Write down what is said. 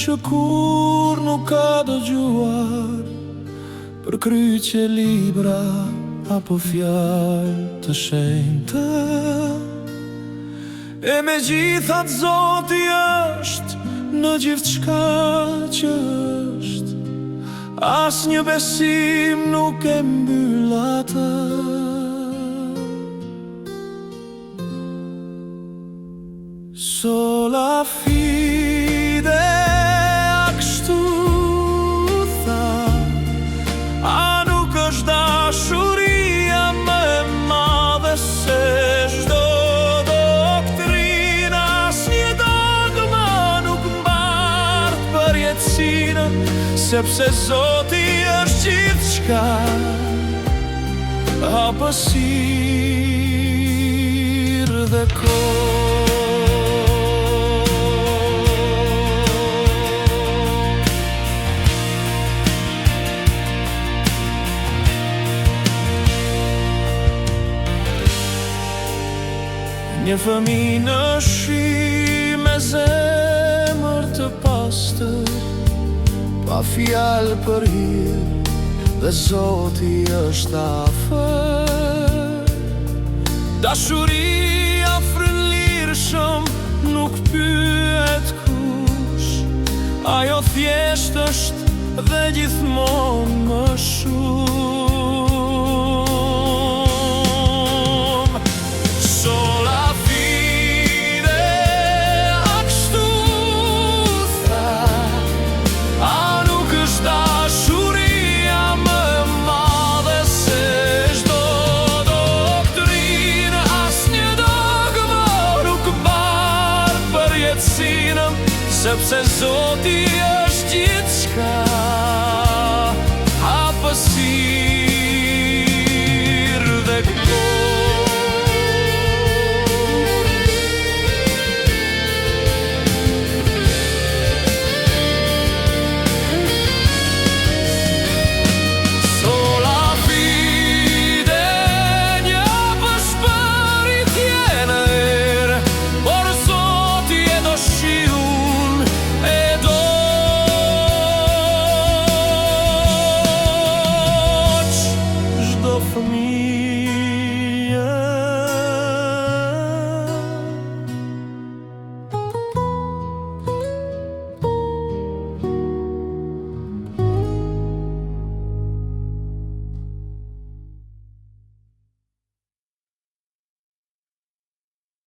që kur nuk ka dëgjuar për kryqe libra apo fjalë të shenjta. E me gjithat Zoti është në gjithçka që është, as një besim nuk e mbyll atë. Sola fide, a kështu tha, a nuk është dashuria më e madhe se çdo doktrinë, asnjë dogma nuk mbart përjetësinë, sepse Zoti është gjithçka, hapësirë dhe kohë. Një fëmijë në shi me zemër të pastër, pa fjalë për hir, dhe Zoti është afër. Dashuria frynlirshëm nuk pyet kush, ajo thjesht është dhe gjithmonë më shumë. Sepse Zoti është gjithçka,